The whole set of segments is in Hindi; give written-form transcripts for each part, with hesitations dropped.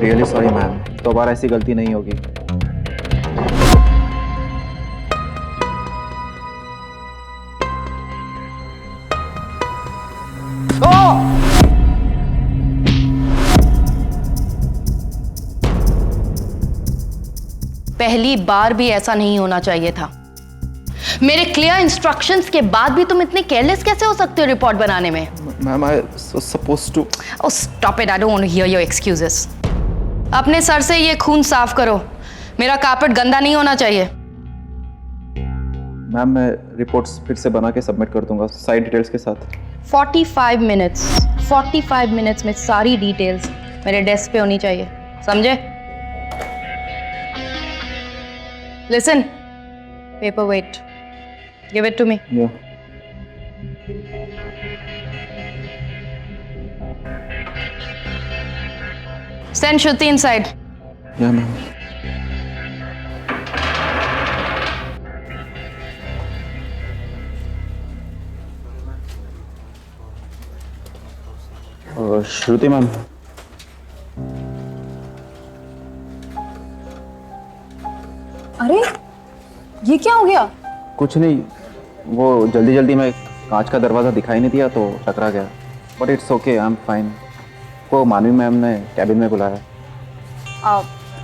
रियली सॉरी मैम, दोबारा ऐसी गलती नहीं होगी। पहली बार भी ऐसा नहीं होना चाहिए था। मेरे क्लियर इंस्ट्रक्शंस के बाद भी तुम इतने केयरलेस कैसे हो सकते हो रिपोर्ट बनाने में? Ma'am I supposed to. Oh stop it, I don't want to hear your excuses. अपने सर से ये खून साफ करो, मेरा कारपेट गंदा नहीं होना चाहिए। मैम मैं रिपोर्ट्स फिर से बना के सबमिट कर दूंगा साइड डिटेल्स के साथ। 45 मिनट्स में सारी डिटेल्स मेरे डेस्क पे होनी चाहिए, समझे? Listen, paper weight, give it to me. Yeah send Shruti inside. Yeah ma'am. Shruti ma'am, अरे ये क्या हो गया? कुछ नहीं, वो जल्दी जल्दी में कांच का दरवाज़ा दिखाई नहीं दिया तो टकरा गया, but it's okay, I am fine. वो मानवी मैम ने कैबिन में बुलाया।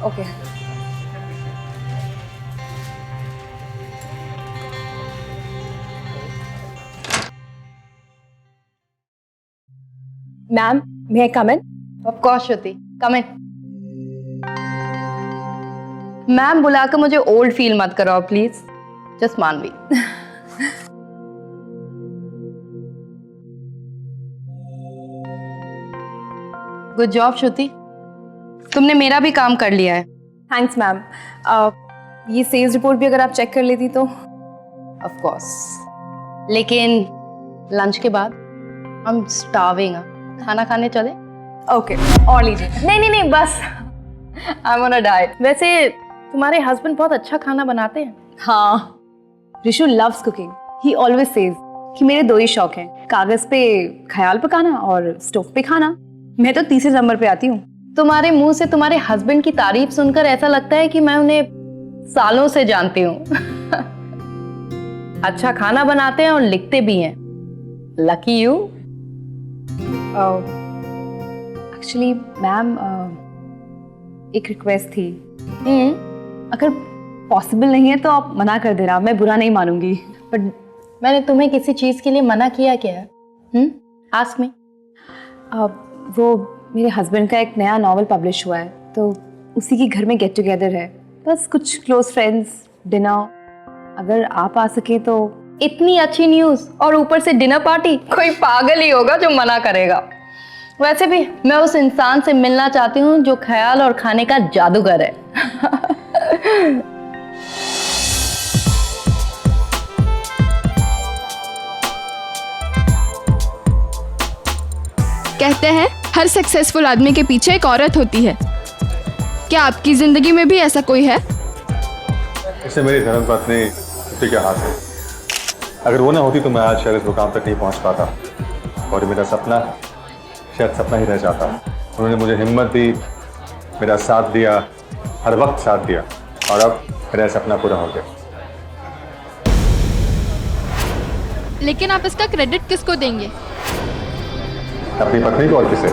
Okay. Ma'am may I come in? Of course Shruti, come in. Ma'am बुलाकर मुझे ओल्ड फील मत कराओ प्लीज, जस्ट मानवी। गुड जॉब श्रुति, तुमने मेरा भी काम कर लिया है। Thanks ma'am. ये सेल्स रिपोर्ट भी अगर आप चेक कर लेती तो। ऑफ कोर्स, लेकिन लंच के बाद हम स्टार्विंग हैं, खाना खाने चले? ओके, और लीजिए। नहीं बस, I am on a diet. वैसे तुम्हारे हस्बैंड बहुत अच्छा खाना बनाते हैं। हाँ, ऋषु लव्स कुकिंग। ही ऑलवेज सेज कि मेरे दो ही शौक हैं, कागज पे ख्याल पकाना और स्टोव पे खाना। मैं तो तीसरे नंबर पे आती हूँ। तुम्हारे मुंह से तुम्हारे हस्बैंड की तारीफ सुनकर ऐसा लगता है कि मैं उन्हें सालों से जानती हूँ। अच्छा खाना बनाते हैं और लिखते भी हैं। Lucky you. एक्चुअली मैम एक रिक्वेस्ट थी। अगर पॉसिबल नहीं है तो आप मना कर देना, मैं बुरा नहीं मानूंगी। बट मैंने तुम्हें किसी चीज के लिए मना किया क्या है? Ask me. वो मेरे हस्बैंड का एक नया नॉवल पब्लिश हुआ है, तो उसी की घर में गेट टुगेदर है, बस कुछ क्लोज फ्रेंड्स, डिनर। अगर आप आ सके तो। इतनी अच्छी न्यूज और ऊपर से डिनर पार्टी, कोई पागल ही होगा जो मना करेगा। वैसे भी मैं उस इंसान से मिलना चाहती हूँ जो ख्याल और खाने का जादूगर है। कहते हैं हर सक्सेसफुल आदमी के पीछे एक औरत होती है। क्या आपकी जिंदगी में भी ऐसा कोई है? इससे मेरी धर्मपत्नी श्रुति के हाथ है। अगर वो ना होती तो मैं आज शायद इस मुकाम तक नहीं पहुंच पाता, और मेरा सपना शायद सपना ही रह जाता। उन्होंने मुझे हिम्मत दी, मेरा साथ दिया, हर वक्त साथ दिया, और अब मेरा सपना पूरा हो गया। लेकिन आप इसका क्रेडिट किसको देंगे? अपनी पत्नी को, और किसे?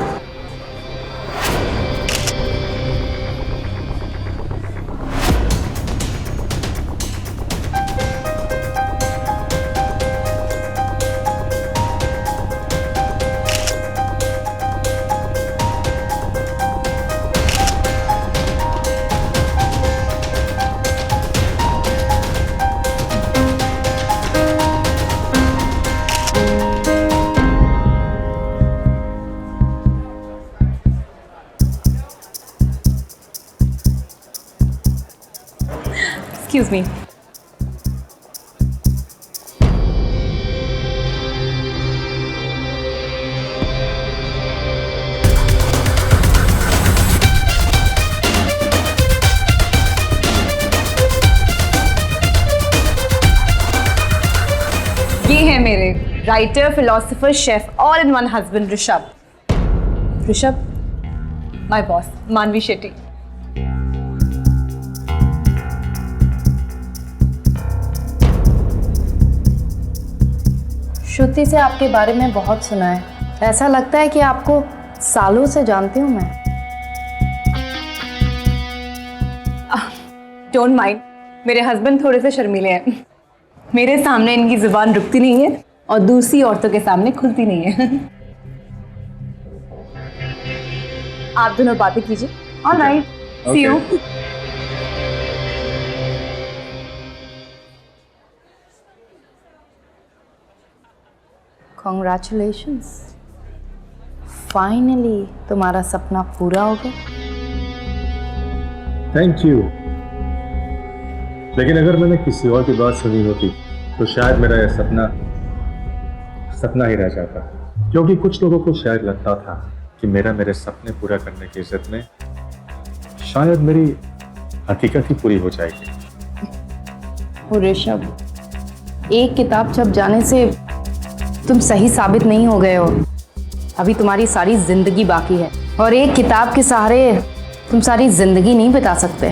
Excuse me. ये है मेरे writer, philosopher, chef, all in one husband Rishabh. Rishabh, my boss मानवी शेट्टी। श्रुति से आपके बारे में बहुत सुना है, ऐसा लगता है कि आपको सालों से जानती हूँ मैं। डोंट माइंड, मेरे हस्बैंड थोड़े से शर्मीले हैं। मेरे सामने इनकी जुबान रुकती नहीं है और दूसरी औरतों के सामने खुलती नहीं है। आप दोनों बातें कीजिए। Alright, see you. Congratulations, finally तुम्हारा सपना पूरा हो गया। Thank you. लेकिन अगर मैंने किसी और की बात सुनी होती तो शायद मेरा यह सपना ही रह जाता, क्योंकि कुछ लोगों को शायद लगता था कि मेरे सपने पूरा करने की इज्जत में शायद मेरी हकीकत ही पूरी हो जाएगी। ओ ऋषभ, एक किताब छप जाने से तुम सही साबित नहीं हो गए हो। अभी तुम्हारी सारी जिंदगी बाकी है और एक किताब के सहारे तुम सारी जिंदगी नहीं बिता सकते।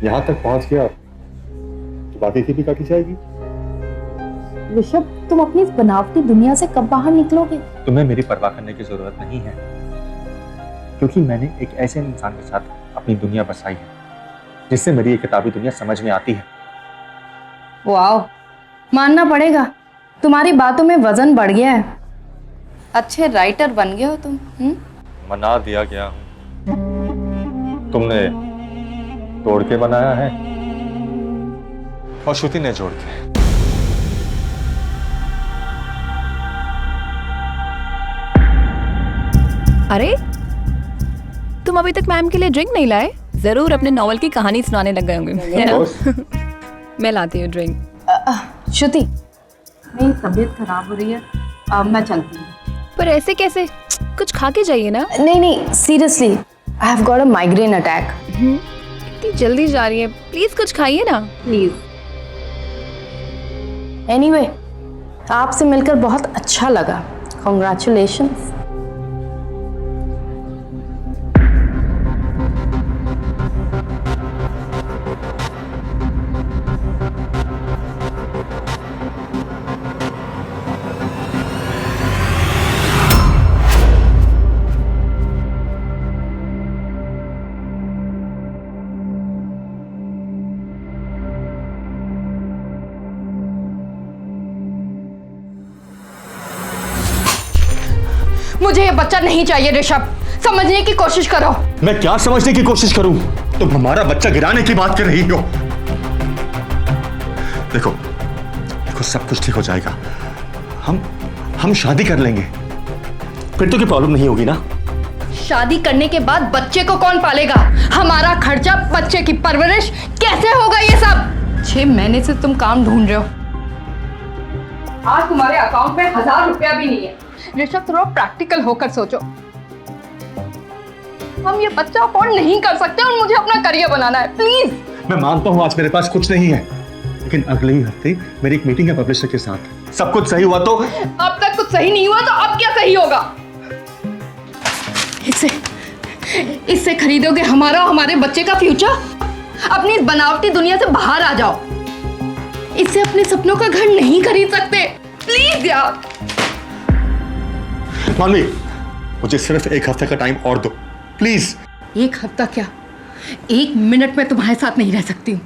यहां तक पहुंच गया तो बाकी की भी काटी जाएगी। ऋषभ, तुम अपनी इस बनावटी दुनिया से कब बाहर निकलोगे? तुम्हें मेरी परवाह करने की जरूरत नहीं है, क्योंकि मैंने एक ऐसे इंसान के साथ अपनी दुनिया बसाई है जिससे मेरी ये किताबी दुनिया समझ में आती है। वाह, मानना पड़ेगा, तुम्हारी बातों में वजन बढ़ गया है। अच्छे राइटर बन गए हो तुम। मना दिया गया हूं। तुमने तोड़ के बनाया है और श्रुति ने जोड़ के। अरे तुम अभी तक मैम के लिए ड्रिंक नहीं लाए? जरूर अपने नॉवल की कहानी सुनाने लग गए होंगे। मैं लाती हूँ ड्रिंक। श्रुति, मेरी तबीयत खराब हो रही है, मैं चलती हूँ। पर ऐसे कैसे? कुछ खा के जाइए ना। नहीं, seriously, I have got a migraine attack. इतनी जल्दी जा रही है, प्लीज कुछ खाइए ना। प्लीज। एनीवे, आपसे मिलकर बहुत अच्छा लगा। कॉन्ग्रेचुलेशंस। मुझे ये बच्चा नहीं चाहिए ऋषभ, समझने की कोशिश करो। मैं क्या समझने की कोशिश करूं? तुम हमारा बच्चा गिराने की बात कर रही हो। देखो सब कुछ ठीक हो जाएगा। हम शादी कर लेंगे, फिर तो कोई प्रॉब्लम नहीं होगी ना। शादी करने के बाद बच्चे को कौन पालेगा? हमारा खर्चा, बच्चे की परवरिश, कैसे होगा ये सब? 6 महीने से तुम काम ढूंढ रहे हो, आज तुम्हारे अकाउंट में 1000 रुपया भी नहीं है। ऋषभ, थोड़ा प्रैक्टिकल होकर सोचो। हम ये बच्चा अफोर्ड नहीं कर सकते और मुझे अपना करियर बनाना है, प्लीज। मैं मानता हूं आज मेरे पास कुछ नहीं है, लेकिन अगले ही हफ्ते मेरी एक मीटिंग है पब्लिशर के साथ। सब कुछ सही हुआ तो? अब तक कुछ सही नहीं हुआ तो अब क्या सही होगा? इससे खरीदोगे हमारा, हमारे बच्चे का फ्यूचर? अपनी इस बनावटी दुनिया से बाहर आ जाओ। इससे अपने सपनों का घर नहीं खरीद सकते, प्लीज यार। मानवी, मुझे सिर्फ एक हफ्ते का टाइम और दो, प्लीज। एक हफ्ता क्या, 1 मिनट में तुम्हारे साथ नहीं रह सकती हूँ।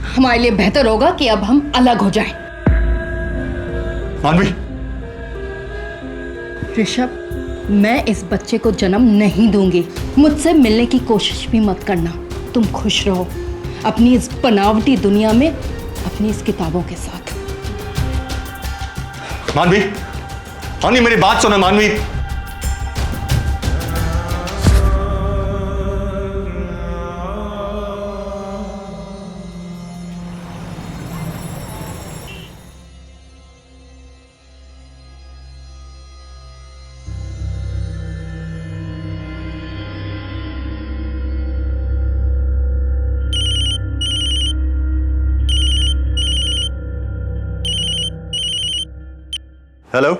हमारे लिए बेहतर होगा कि अब हम अलग हो जाएं। मानवी। ऋषभ, मैं इस बच्चे को जन्म नहीं दूंगी। मुझसे मिलने की कोशिश भी मत करना। तुम खुश रहो अपनी इस बनावटी दुनिया में, अपनी इस किताबों के साथ। मानवी, मानवी मेरी बात सुनो मानवी। हेलो।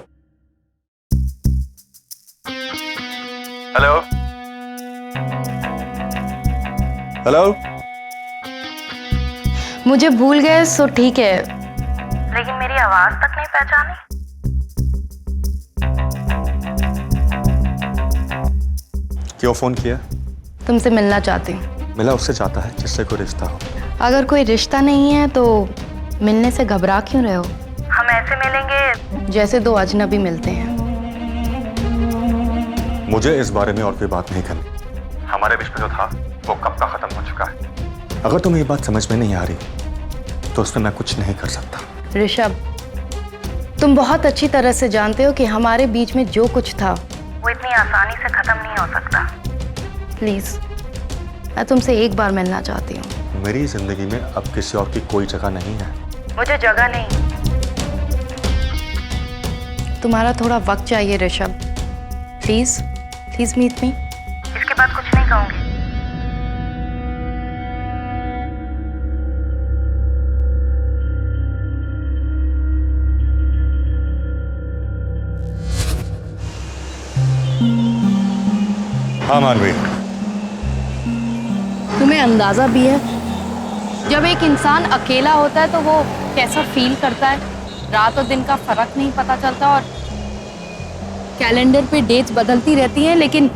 हेलो। मुझे भूल गए सो ठीक है, लेकिन मेरी आवाज तक नहीं पहचानी। क्यों फोन किया? तुमसे मिलना चाहती हूँ। मिला उससे चाहता है जिससे कोई रिश्ता हो। अगर कोई रिश्ता नहीं है तो मिलने से घबरा क्यों रहे हो? हम ऐसे मिलेंगे जैसे दो अजनबी मिलते हैं। मुझे इस बारे में और कोई बात नहीं करनी। हमारे बीच में जो था वो कब का खत्म हो चुका है। अगर तुम्हें ये बात समझ में नहीं आ रही तो उसमें मैं कुछ नहीं कर सकता। ऋषभ, तुम बहुत अच्छी तरह से जानते हो कि हमारे बीच में जो कुछ था वो इतनी आसानी से खत्म नहीं हो सकता। प्लीज, मैं तुमसे एक बार मिलना चाहती हूँ। मेरी जिंदगी में अब किसी और की कोई जगह नहीं है। मुझे जगह नहीं। तुम्हारा थोड़ा वक्त चाहिए Rishabh. Please please meet me. इसके बाद कुछ नहीं कहूंगी। हाँ मानवी। तुम्हें अंदाजा भी है जब एक इंसान अकेला होता है तो वो कैसा फील करता है? रात और दिन का फर्क नहीं पता चलता और कैलेंडर पे डेट्स बदलती रहती हैं, लेकिन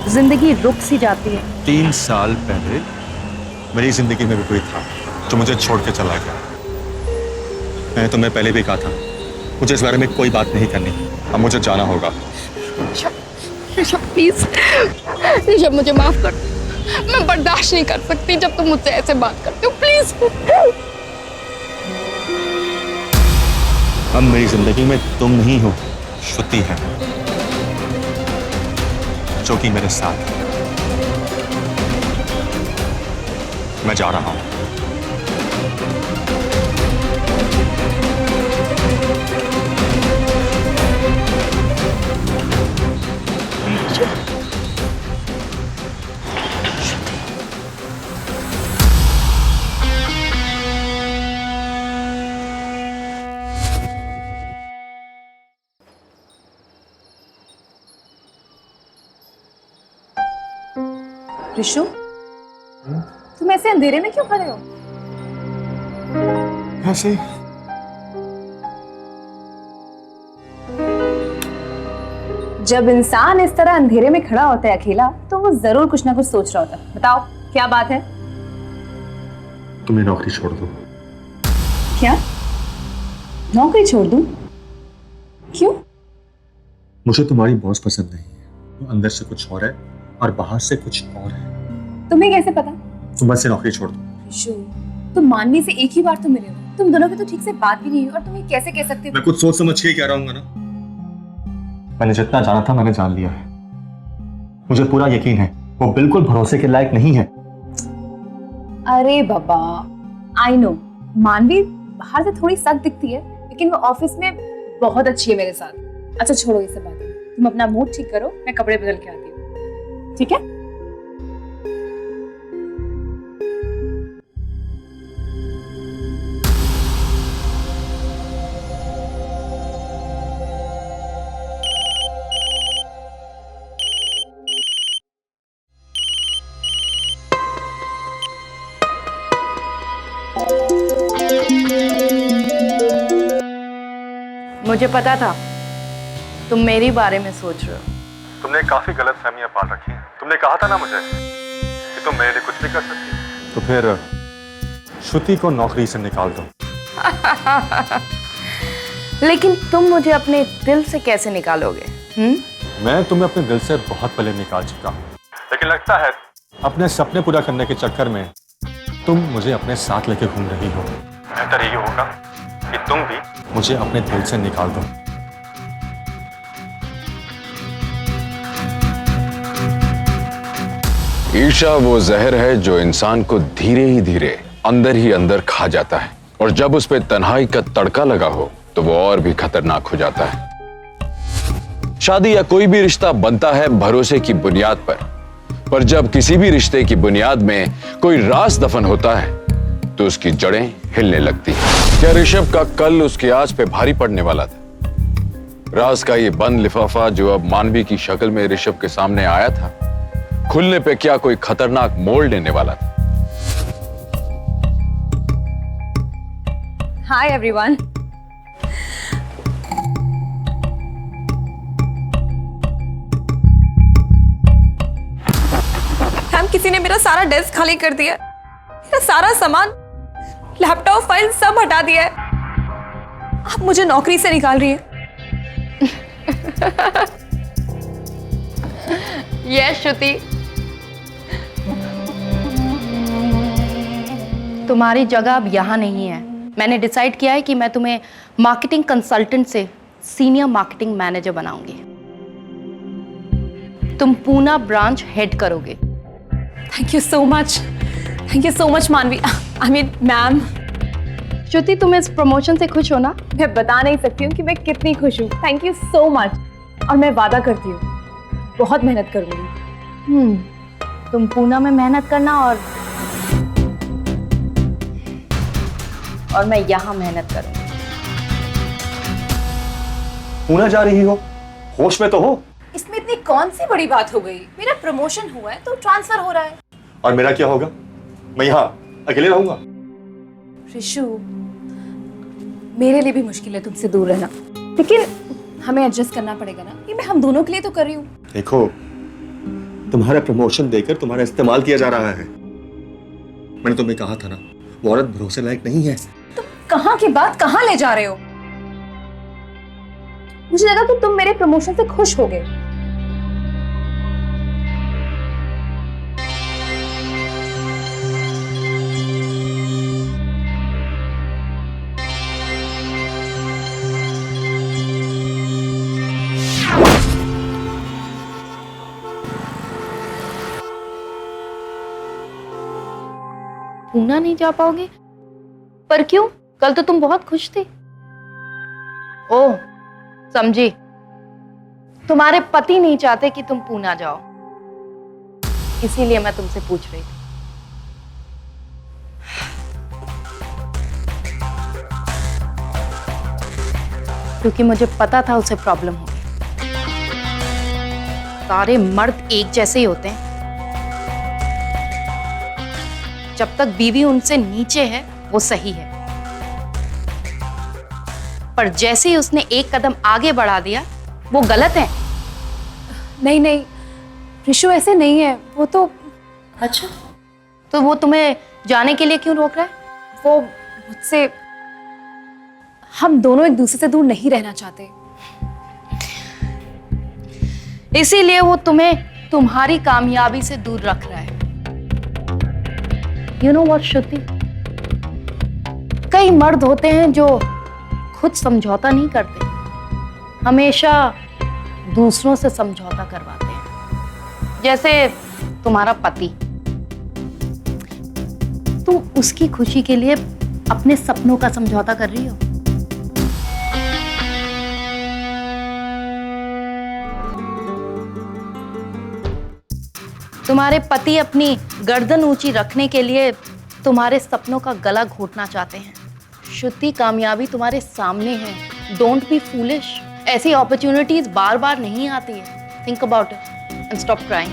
जिंदगी रुक सी जाती है। 3 साल पहले मेरी जिंदगी में भी कोई था जो मुझे छोड़ के चला गया। मैंने तुम्हें पहले भी कहा था मुझे इस बारे में कोई बात नहीं करनी। अब मुझे जाना होगा। ऋषभ प्लीज, ऋषभ मुझे माफ कर। मैं बर्दाश्त नहीं कर सकती जब तुम मुझसे ऐसे बात करते हो। प्लीज। अब मेरी जिंदगी में तुम नहीं हो, श्रुति है जो कि मेरे साथ है। मैं जा रहा हूं। ऋषु, तुम ऐसे अंधेरे में क्यों खड़े हो? ऐसे ही। जब इंसान इस तरह अंधेरे में खड़ा होता है अकेला, तो वो जरूर कुछ ना कुछ सोच रहा होता है। बताओ क्या बात है? तुम्हें नौकरी छोड़ दो। क्या नौकरी छोड़ दूं? क्यों? मुझे तुम्हारी बॉस पसंद नहीं है। वो अंदर से कुछ और है और बाहर से कुछ और है। तुम्हें कैसे पता? तुम बस से नौकरी छोड़ दो। ऋषु, तुम मानवी से एक ही बार तो मिले हो, तुम दोनों की तो ठीक से बात भी नहीं हुई और तुम ये कैसे कह सकते हो? मैं कुछ सोच समझ के ही कह रहा हूँ ना। मैंने जितना जाना था मैंने जान लिया है। मुझे पूरा यकीन है वो बिल्कुल भरोसे के लायक नहीं है। अरे बाबा, आई नो मानवी बाहर से थोड़ी सख्त दिखती है, लेकिन वो ऑफिस में बहुत अच्छी है मेरे साथ। अच्छा छोड़ो ये सब बातें, तुम अपना मूड ठीक करो, मैं कपड़े बदल के आती हूँ, ठीक है? मुझे पता था तुम मेरी बारे में सोच रहे हो। तुमने काफी गलत फहमियां पाल रखी हैं। तुमने कहा था ना मुझे कि तुम मेरे लिए कुछ भी कर सकती हो। तो फिर श्रुति को नौकरी से निकाल दो। लेकिन तुम मुझे अपने दिल से कैसे निकालोगे? मैं तुम्हें अपने दिल से बहुत पहले निकाल चुका हूँ, लेकिन लगता है अपने सपने पूरा करने के चक्कर में तुम मुझे अपने साथ लेके घूम रही हो। बेहतर ये होगा कि तुम भी मुझे अपने दिल से निकाल दो। ईर्ष्या वो जहर है जो इंसान को धीरे ही अंदर खा जाता है, और जब उस पे तन्हाई का तड़का लगा हो तो वो और भी खतरनाक हो जाता है। शादी या कोई भी रिश्ता बनता है भरोसे की बुनियाद पर जब किसी भी रिश्ते की बुनियाद में कोई राज दफन होता है तो उसकी जड़ें हिलने लगती हैं। क्या ऋषभ का कल उसके आज पे भारी पड़ने वाला था? राज का ये बंद लिफाफा जो अब मानवी की शक्ल में ऋषभ के सामने आया था, खुलने पे क्या कोई खतरनाक मोड़ लेने वाला था। Hi everyone. मैम, किसी ने मेरा सारा डेस्क खाली कर दिया, मेरा सारा सामान, लैपटॉप, फाइल सब हटा दिया है। आप मुझे नौकरी से निकाल रही हैं। यस श्रुति, तुम्हारी जगह अब यहाँ नहीं है। मैंने डिसाइड किया है कि मैं तुम्हें मार्केटिंग कंसल्टेंट से सीनियर मार्केटिंग मैनेजर बनाऊंगी। तुम पूना ब्रांच हेड करोगे। थैंक यू सो मच मानवी, आई मीन मैम। श्रुति, तुम इस प्रमोशन से खुश हो ना? मैं बता नहीं सकती हूँ कि मैं कितनी खुश हूँ। Thank you so much. और मैं वादा करती हूँ बहुत मेहनत करूंगी। तुम पूना में मेहनत करना और मैं यहाँ मेहनत करूंगी। पूना जा रही हो? होश में तो हो? इसमें इतनी कौन सी बड़ी बात हो गई? मेरा प्रमोशन हुआ है तो ट्रांसफर हो रहा है। और मेरा क्या होगा? मैं यहाँ अकेले रहूंगा। ऋषु, मेरे लिए भी मुश्किल है तुमसे दूर रहना, लेकिन हमें एडजस्ट करना पड़ेगा ना। ये मैं हम दोनों के लिए तो कर रही हूँ। देखो, तुम्हारा प्रमोशन देकर तुम्हारा इस्तेमाल किया जा रहा है। मैंने तुम्हें कहा था ना, वो औरत भरोसे लायक नहीं है। तुम कहाँ की बात कहाँ ले जा रहे हो? मुझे लगा कि तुम मेरे प्रमोशन से खुश हो गए। पूना नहीं जा पाओगे? पर क्यों? कल तो तुम बहुत खुश थे। ओह, समझी, तुम्हारे पति नहीं चाहते कि तुम पूना जाओ, इसीलिए मैं तुमसे पूछ रही थी। क्योंकि मुझे पता था उसे प्रॉब्लम होगी। सारे मर्द एक जैसे ही होते हैं। जब तक बीवी उनसे नीचे है वो सही है, पर जैसे ही उसने एक कदम आगे बढ़ा दिया वो गलत है। नहीं ऋषु, ऐसे नहीं है। वो तो अच्छा, तो वो तुम्हें जाने के लिए क्यों रोक रहा है? वो मुझसे, हम दोनों एक दूसरे से दूर नहीं रहना चाहते, इसीलिए वो तुम्हें तुम्हारी कामयाबी से दूर रख रहा है। यू नो व्हाट श्रुति, कई मर्द होते हैं जो खुद समझौता नहीं करते, हमेशा दूसरों से समझौता करवाते हैं। जैसे तुम्हारा पति, तुम उसकी खुशी के लिए अपने सपनों का समझौता कर रही हो। तुम्हारे पति अपनी गर्दन ऊंची रखने के लिए तुम्हारे सपनों का गला घोटना चाहते हैं। श्रुति, कामयाबी तुम्हारे सामने है। Don't be foolish. ऐसी अपॉर्चुनिटीज बार बार नहीं आती है। Think about it and stop crying.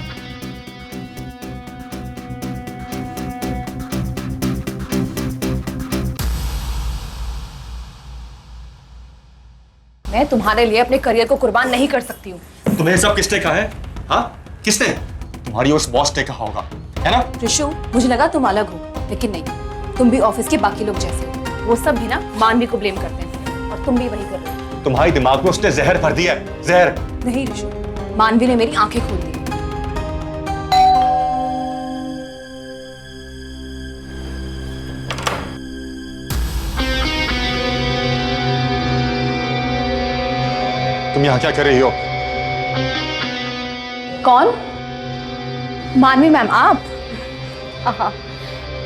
मैं तुम्हारे लिए अपने करियर को कुर्बान नहीं कर सकती हूँ। तुम्हें सब किसने कहा है? हाँ, किसने? तुम्हारी उस बॉस ने कहा होगा, है ना? ऋषु, मुझे लगा तुम अलग हो, लेकिन नहीं, तुम भी ऑफिस के बाकी लोग जैसे हो। वो सब भी ना मानवी को ब्लेम करते हैं और तुम भी वही कर रहे हो। तुम्हारे दिमाग में उसने जहर भर दिया है, जहर। नहीं ऋषु, मानवी ने मेरी आंखें खोल दी। तुम यहाँ क्या कर रही हो? कौन? मानवी मैम, आप? हाँ,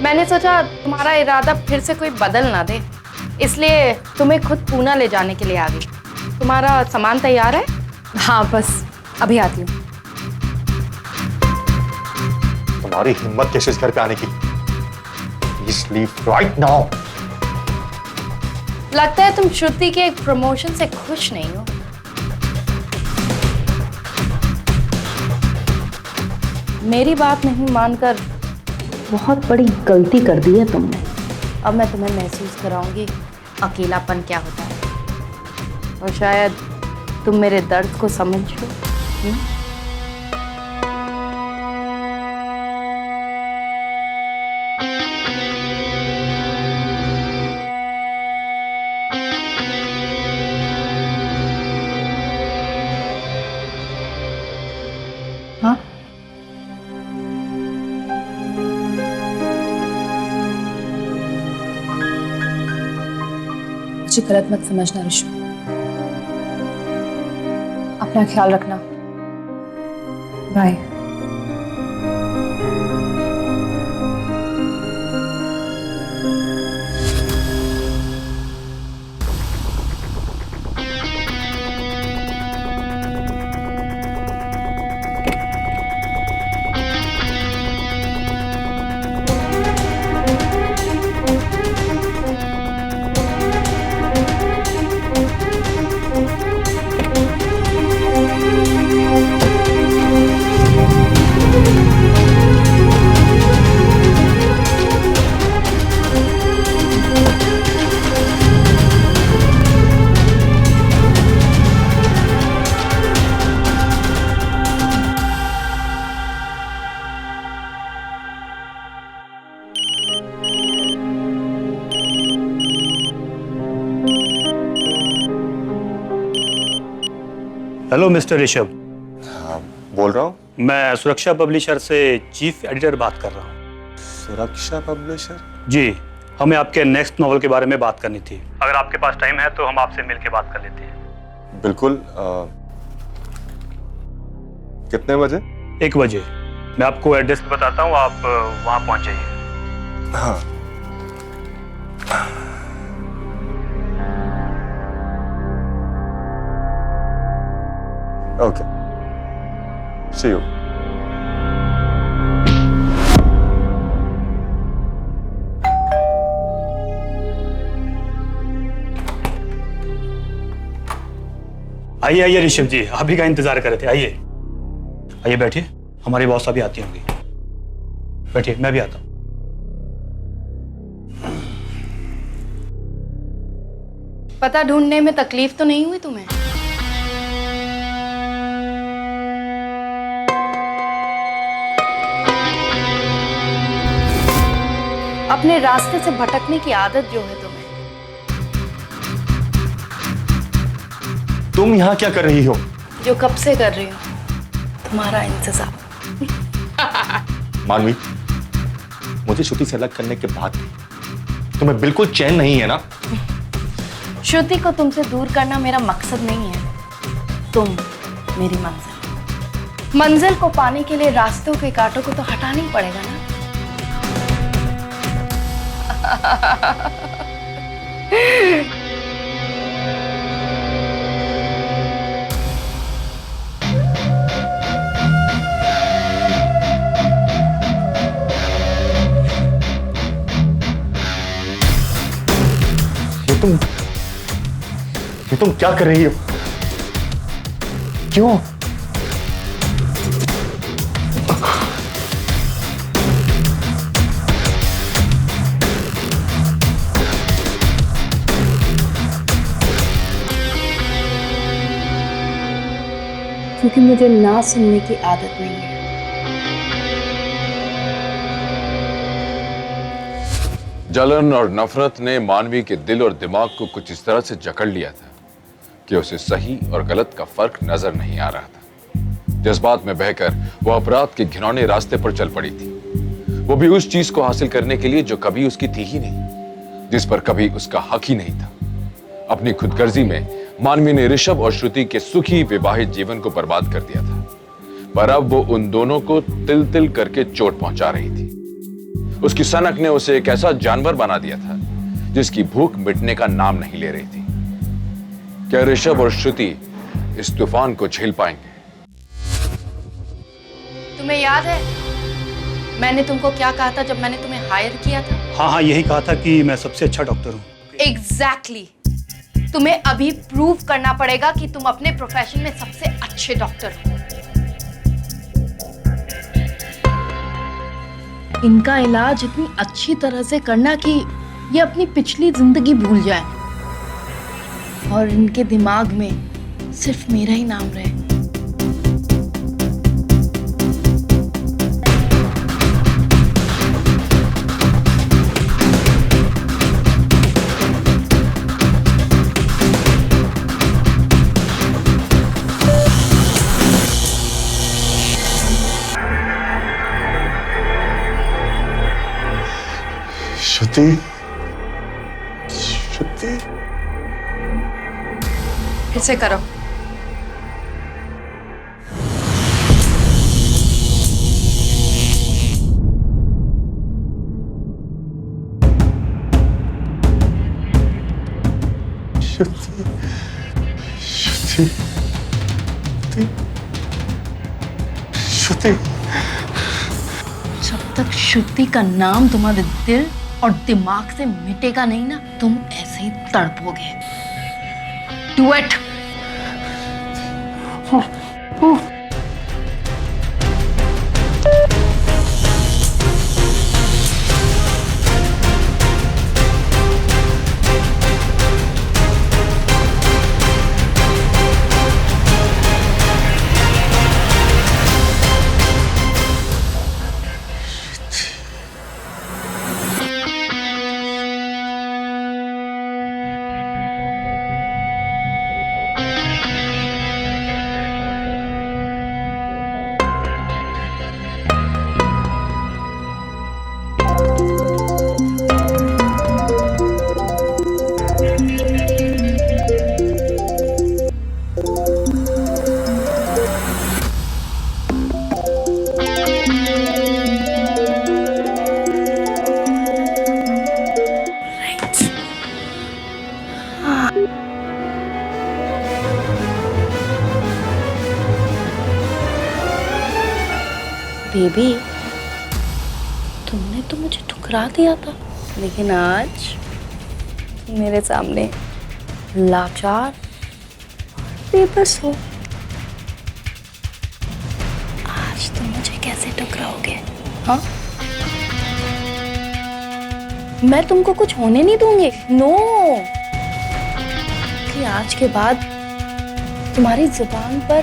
मैंने सोचा तुम्हारा इरादा फिर से कोई बदल ना दे, इसलिए तुम्हें खुद पूना ले जाने के लिए आ गई। तुम्हारा सामान तैयार है? हाँ, बस अभी आती हूँ। तुम्हारी हिम्मत कैसे इस घर पे आने की? Please leave right now. लगता है तुम श्रुति के एक प्रमोशन से खुश नहीं हो। मेरी बात नहीं मानकर बहुत बड़ी गलती कर दी है तुमने। अब मैं तुम्हें महसूस कराऊंगी अकेलापन क्या होता है, और शायद तुम मेरे दर्द को समझ लो। हाँ, मुझे गलत मत समझना ऋषु, अपना ख्याल रखना। बाय। Hello mister Rishabh. बोल रहा हूँ। मैं सुरक्षा पब्लिशर से चीफ एडिटर बात कर रहा हूँ। सुरक्षा पब्लिशर? जी, हमें आपके नेक्स्ट नॉवल के बारे में बात करनी थी। अगर आपके पास टाइम है तो हम आपसे मिल के बात कर लेते हैं। बिल्कुल। कितने बजे? 1 बजे। मैं आपको एड्रेस बताता हूँ, आप वहाँ पहुँच जाइए। हाँ। Okay, see you. आइए आइए ऋषभ जी, आप ही का इंतजार कर रहे थे। आइए आइए, बैठिए। हमारी बॉस अभी आती होंगी। बैठिए, मैं भी आता हूँ। पता ढूंढने में तकलीफ तो नहीं हुई तुम्हें? अपने रास्ते से भटकने की आदत जो है तुम्हें। तुम यहाँ क्या कर रही हो? जो कब से कर रही हूँ, तुम्हारा इंतजार। मानवी, मुझे श्रुति से अलग करने के बाद तुम्हें बिल्कुल चैन नहीं है ना? श्रुति को तुमसे दूर करना मेरा मकसद नहीं है, तुम मेरी मंजिल। मंजिल को पाने के लिए रास्तों के कांटों को तो हटाना ही पड़ेगा ना। ये तुम क्या कर रही हो? क्यों? क्योंकि मुझे ना सुनने की आदत नहीं है। जलन और नफरत ने मानवी के दिल और दिमाग को कुछ इस तरह से जकड़ लिया था कि उसे सही और गलत का फर्क नजर नहीं आ रहा था। जज्बात में बहकर वो अपराध के घिनौने रास्ते पर चल पड़ी थी, वो भी उस चीज को हासिल करने के लिए जो कभी उसकी थी ही नहीं, जिस पर कभी उसका हक ही नहीं था। अपनी खुदगर्जी में मानवी ने ऋषभ और श्रुति के सुखी विवाहित जीवन को बर्बाद कर दिया था, पर अब वो उन दोनों को तिल तिल करके चोट पहुंचा रही थी। उसकी सनक ने उसे एक ऐसा जानवर बना दिया था जिसकी भूख मिटने का नाम नहीं ले रही थी। क्या ऋषभ और श्रुति इस तूफान को झेल पाएंगे? तुम्हें याद है मैंने तुमको क्या कहा था जब मैंने तुम्हें हायर किया था? हाँ हाँ, यही कहा था कि मैं सबसे अच्छा डॉक्टर हूँ। एग्जैक्टली। तुम्हें अभी प्रूव करना पड़ेगा कि तुम अपने प्रोफेशन में सबसे अच्छे डॉक्टर हो। इनका इलाज इतनी अच्छी तरह से करना कि ये अपनी पिछली जिंदगी भूल जाए और इनके दिमाग में सिर्फ मेरा ही नाम रहे। श्रुति, श्रुति, फिर से करो। श्रुति, श्रुति, श्रुति। जब तक श्रुति का नाम तुम्हारे दिल और दिमाग से मिटेगा नहीं ना, तुम ऐसे ही तड़पोगे। Do it. बेबी, तुमने तो मुझे ठुकरा दिया था, लेकिन आज तुम मेरे सामने लाचार बेबस हो। आज तुम मुझे कैसे ठुकराओगे? हाँ, मैं तुमको कुछ होने नहीं दूंगी। नो, कि आज के बाद तुम्हारी जुबान पर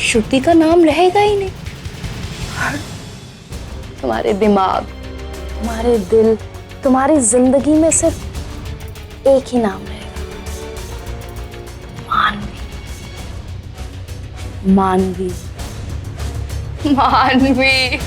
श्रुति का नाम रहेगा ही नहीं। तुम्हारे दिमाग, तुम्हारे दिल, तुम्हारी जिंदगी में सिर्फ एक ही नाम रहेगा, मानवी। मानवी, मानवी।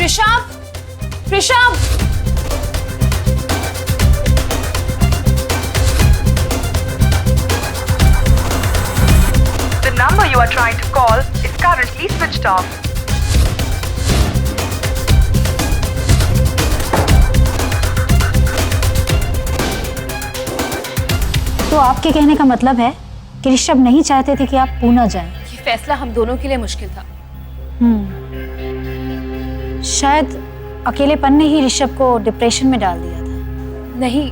Rishabh, Rishabh, The number you are trying to call is currently switched off. तो आपके कहने का मतलब है कि ऋषभ नहीं चाहते थे कि आप पूना जाएं। ये फैसला हम दोनों के लिए मुश्किल था। शायद अकेलेपन ने ही ऋषभ को डिप्रेशन में डाल दिया था। नहीं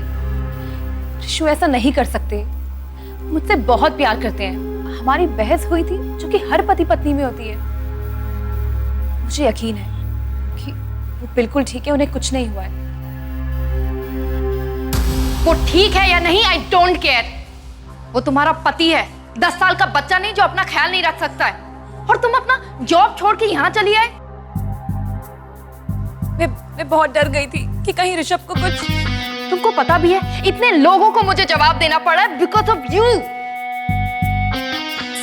ऋषु, ऐसा नहीं कर सकते। मुझसे बहुत प्यार करते हैं। हमारी बहस हुई थी जो कि हर पति पत्नी में होती है। मुझे यकीन है कि वो बिल्कुल ठीक है, उन्हें कुछ नहीं हुआ है। वो ठीक है या नहीं, आई डोंट केयर। वो तुम्हारा पति है, 10 साल का बच्चा नहीं जो अपना ख्याल नहीं रख सकता है। और तुम अपना जॉब छोड़ के यहाँ चली आए। मैं बहुत डर गई थी कि कहीं ऋषभ को कुछ। तुमको पता भी है इतने लोगों को मुझे जवाब देना पड़ा है because of you.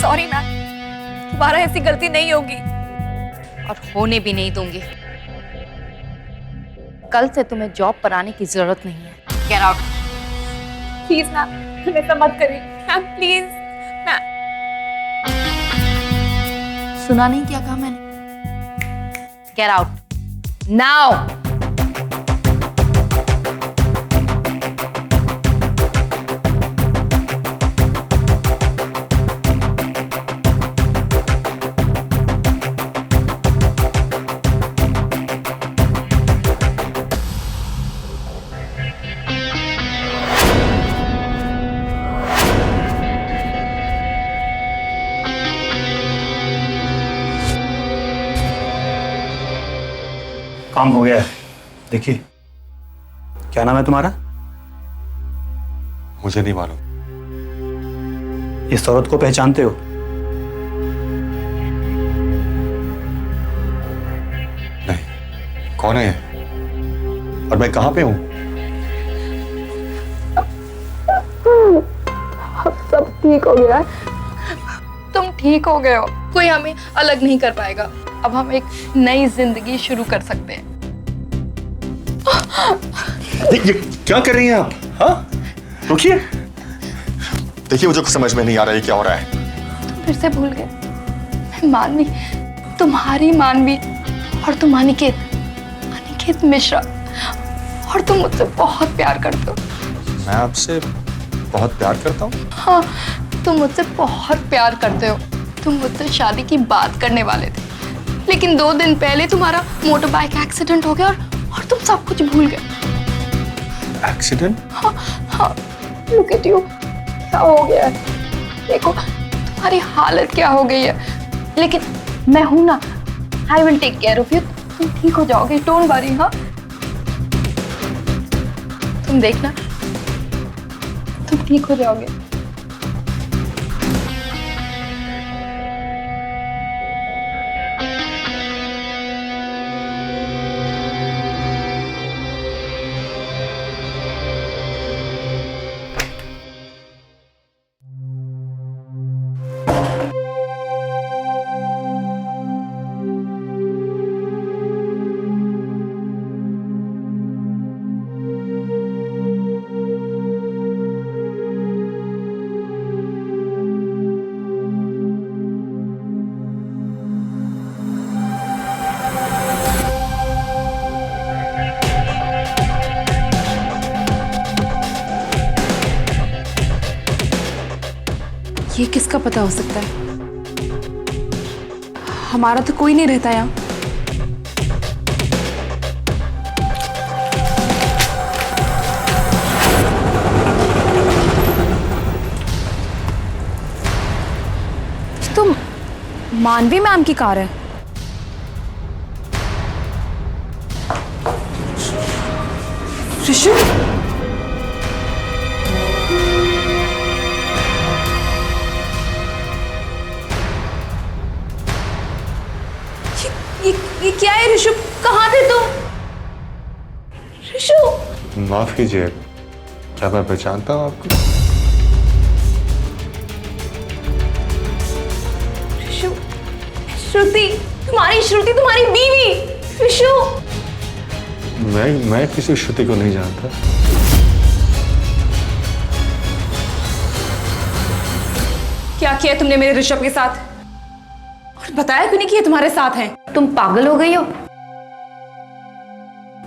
Sorry ma'am, दोबारा ऐसी गलती नहीं होगी और होने भी नहीं दूंगी। कल से तुम्हें जॉब पर आने की जरूरत नहीं है। Get out. प्लीज मैम, ऐसा मत करिए मैम, प्लीज मैम। सुना नहीं क्या कहा मैंने? Get out now. काम हो गया है। देखिए, क्या नाम है तुम्हारा? मुझे नहीं मालूम। इस औरत को पहचानते हो? नहीं, कौन है ये? और मैं कहां पे हूं? सब ठीक हो गया। तुम ठीक हो गए हो, कोई हमें अलग नहीं कर पाएगा। अब हम एक नई जिंदगी शुरू कर सकते हैं। ये क्या कर रही हैं आप? हाँ, रुकिए। देखिए, मुझे कुछ समझ में नहीं आ रहा है क्या हो रहा है। तुम फिर से भूल गए। मानवी, तुम्हारी मानवी, और तुम अनिकेत मिश्रा, और तुम मुझसे बहुत प्यार करते हो। मैं आपसे बहुत प्यार करता हूँ। हाँ, तुम मुझसे बहुत प्यार करते हो। तुम मुझसे शादी की बात करने वाले थे, लेकिन 2 दिन पहले तुम्हारा मोटर बाइक एक्सीडेंट हो गया और तुम सब कुछ भूल गए। एक्सीडेंट? हाँ, लुक एट यू, क्या हो गया है? देखो तुम्हारी हालत क्या हो गई है, लेकिन मैं हूं ना, I will take care of you. तुम ठीक हो जाओगे, डोंट वरी। हाँ, तुम देखना, तुम ठीक हो जाओगे। ये किसका पता हो सकता है? हमारा तो कोई नहीं रहता यहाँ। तो मानवी मैम की कार है। ऋषु, ये क्या है ऋषु? कहाँ थे तुम? ऋषु, माफ कीजिए, क्या मैं पहचानता हूँ आपको? ऋषु, श्रुति, तुम्हारी बीवी ऋषु। मैं किसी श्रुति को नहीं जानता। क्या किया तुमने मेरे ऋषभ के साथ? और बताया क्यों नहीं कि ये तुम्हारे साथ हैं? तुम पागल हो गई हो?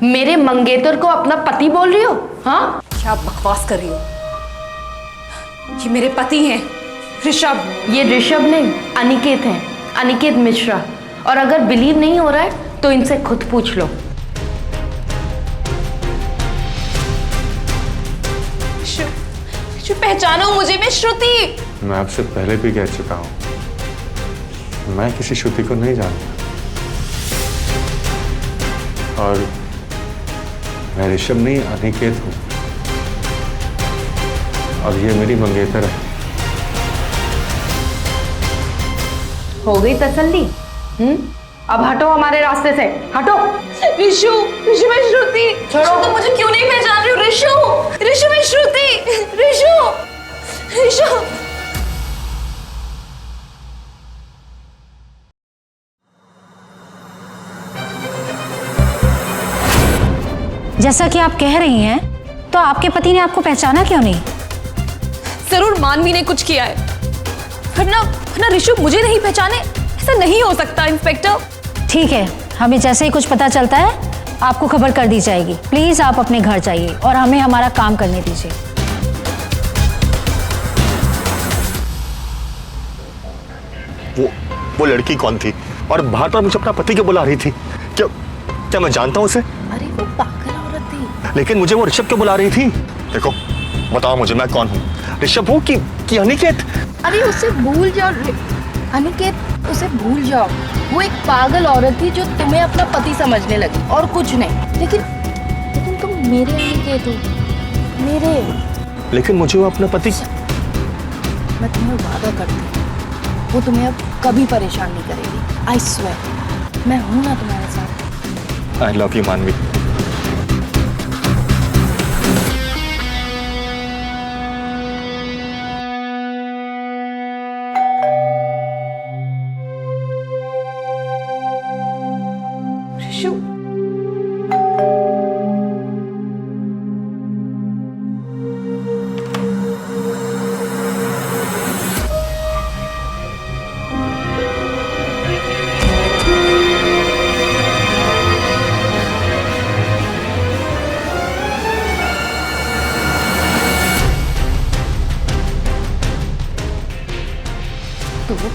मेरे मंगेतर को अपना पति बोल रही हो? हाँ, क्या बकवास कर रही हो? ये मेरे पति हैं, ऋषभ। ये ऋषभ नहीं, अनिकेत है, अनिकेत मिश्रा। और अगर बिलीव नहीं हो रहा है तो इनसे खुद पूछ लो। ऋषु, पहचानो मुझे, मैं श्रुति। मैं आपसे पहले भी कह चुका हूँ, मैं किसी श्रुति को नहीं जानता। और मैं ऋषभ नहीं, अनिकेत हूँ। और ये मेरी मंगेतर है। हो गई तसल्ली? अब हटो हमारे रास्ते से, हटो। ऋषु, मैं श्रुति। छोड़ो। तुम मुझे क्यों नहीं पहचान रही हो? ऋषु, मैं श्रुति। ऋषु। जैसा कि आप कह रही हैं, तो आपके पति ने आपको पहचाना क्यों नहीं? जरूर मानवी ने कुछ किया है, वरना ऋषु मुझे नहीं पहचाने, ऐसा नहीं हो सकता इंस्पेक्टर। ठीक है, हमें जैसे ही कुछ पता चलता है आपको खबर कर दी जाएगी। प्लीज आप अपने घर जाइए और हमें हमारा काम करने दीजिए। वो लड़की कौन थी और बाहर पर मुझे अपना पति क्यों बुला रही थी? क्या मैं जानता हूँ उसे? अरे वो पागल औरत थी। लेकिन मुझे वो ऋषभ क्यों बुला रही थी? देखो, बताओ मुझे, मैं कौन हूँ? ऋषभ हूँ कि अनिकेत? अरे उसे भूल जाओ अनिकेत, उसे भूल जाओ। वो एक पागल औरत थी जो तुम्हें अपना पति समझने लगी और कुछ नहीं। लेकिन तुम मेरे लिए गए थे, मेरे। लेकिन मुझे वो अपना पति, मैं तुम्हें वादा करती हूँ वो तुम्हें अब कभी परेशान नहीं करेगी। आई स्वेयर, मैं हूं ना तुम्हारे साथ। आई लव यू मानवी।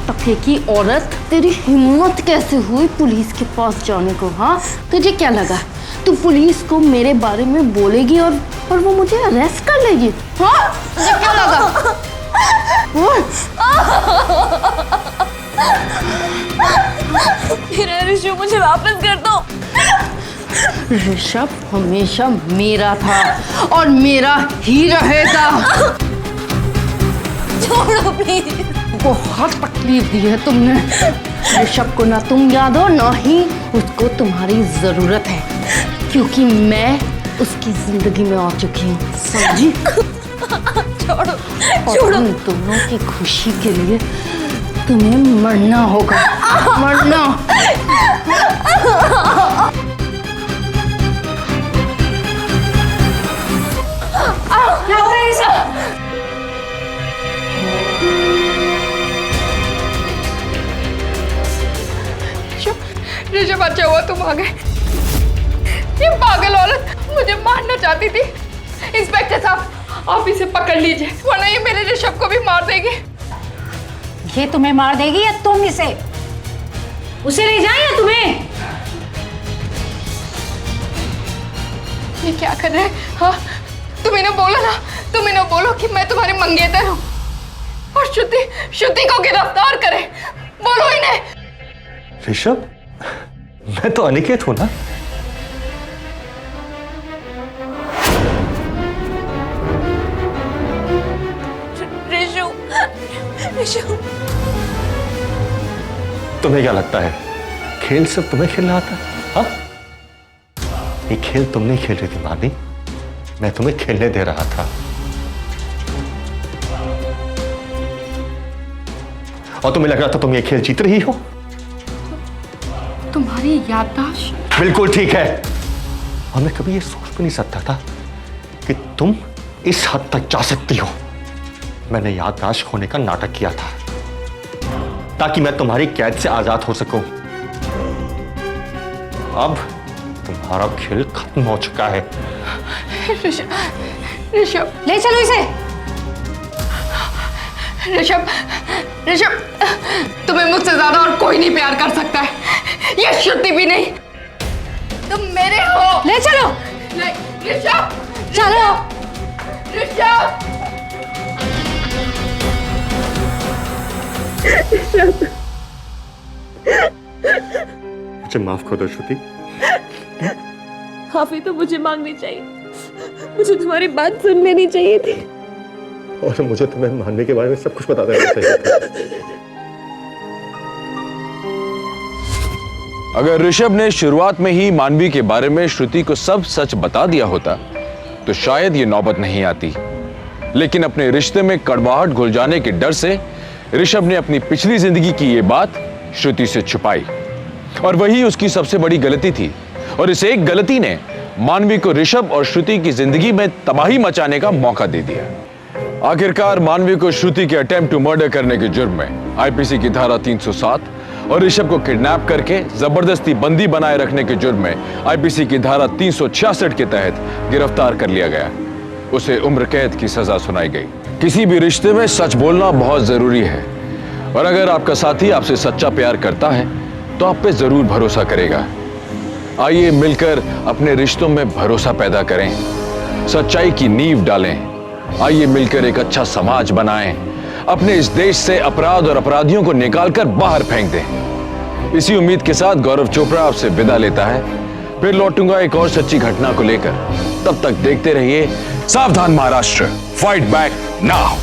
टके की औरत, तेरी हिम्मत कैसे हुई पुलिस के पास जाने को? हाँ, तुझे क्या लगा तू पुलिस को मेरे बारे में बोलेगी और वो मुझे अरेस्ट कर लेगी? हाँ, तुझे क्या लगा? मेरा ऋषु, मुझे वापस कर दो। ऋषभ हमेशा मेरा था और मेरा ही रहेगा। छोड़ो प्लीज। बहुत तकलीफ दी है तुमने। ऋषभ को ना तुम याद हो ना ही उसको तुम्हारी जरूरत है, क्योंकि मैं उसकी जिंदगी में आ चुकी हूँ, समझी? छोड़ो और तुम दोनों की खुशी के लिए तुम्हें मरना होगा, मरना। क्या हो रहा है सब? ऋषभ, अच्छा हुआ तुम आ गए। ये पागल औरत मुझे मारना चाहती थी। इंस्पेक्टर साहब, आप इसे पकड़ लीजिए, वरना ये मेरे ऋषभ को भी मार देगी। ये तुम्हें मार देगी या तुम इसे? उसे ले जाए या तुम्हें? ये क्या कर रहे हैं? हाँ, तुम इन्हें बोलो ना, तुम इन्हें बोलो कि मैं तुम्हारी मंगेतर हूँ और श्रुति को गिरफ्तार करे। बोलो इन्हें। ऋषभ, मैं तो अनिकेत हूं ना। ऋषु, तुम्हें क्या लगता है खेल सिर्फ तुम्हें खेलना आता है? हाँ, ये खेल तुम नहीं खेल रही थी मानी, मैं तुम्हें खेलने दे रहा था। और तुम्हें लग रहा था तुम ये खेल जीत रही हो। तुम्हारी याददाश्त बिल्कुल ठीक है, और मैं कभी ये सोच भी नहीं सकता था कि तुम इस हद तक जा सकती हो। मैंने याददाश्त खोने का नाटक किया था ताकि मैं तुम्हारी कैद से आजाद हो सकूं। अब तुम्हारा खेल खत्म हो चुका है। ऋषभ, ले चलो इसे। ऋषभ, तुम्हें मुझसे ज्यादा और कोई नहीं प्यार कर सकता है, ये श्रुति भी नहीं। तुम मेरे हो। ले चलो। ऋषभ, चलो। ऋषभ, मुझे माफ कर दो श्रुति। माफी तो मुझे मांगनी चाहिए, मुझे तुम्हारी बात सुन लेनी चाहिए थी, और मुझे तुम्हें मानने के बारे में सब कुछ बता देना चाहिए था। अगर ऋषभ ने शुरुआत में ही मानवी के बारे में श्रुति को सब सच बता दिया होता तो शायद ये नौबत नहीं आती। लेकिन अपने रिश्ते में कड़वाहट घुल जाने के डर से ऋषभ ने अपनी पिछली जिंदगी की ये बात श्रुति से छुपाई, और वही उसकी सबसे बड़ी गलती थी। और इस एक गलती ने मानवी को ऋषभ और श्रुति की जिंदगी में तबाही मचाने का मौका दे दिया। आखिरकार मानवी को श्रुति के अटेम्प्ट टू मर्डर करने के जुर्म में आईपीसी की धारा 307 और ऋषभ को किडनैप करके जबरदस्ती बंदी बनाए रखने के जुर्म में आईपीसी की धारा 366 के तहत गिरफ्तार कर लिया गया। उसे उम्र कैद की सजा सुनाई गई। किसी भी रिश्ते में सच बोलना बहुत जरूरी है, और अगर आपका साथी आपसे सच्चा प्यार करता है तो आप पे जरूर भरोसा करेगा। आइए मिलकर अपने रिश्तों में भरोसा पैदा करें, सच्चाई की नींव डालें। आइए मिलकर एक अच्छा समाज बनाएं, अपने इस देश से अपराध और अपराधियों को निकालकर बाहर फेंक दें। इसी उम्मीद के साथ गौरव चोपड़ा आपसे विदा लेता है। फिर लौटूंगा एक और सच्ची घटना को लेकर। तब तक देखते रहिए सावधान महाराष्ट्र, फाइट बैक नाउ।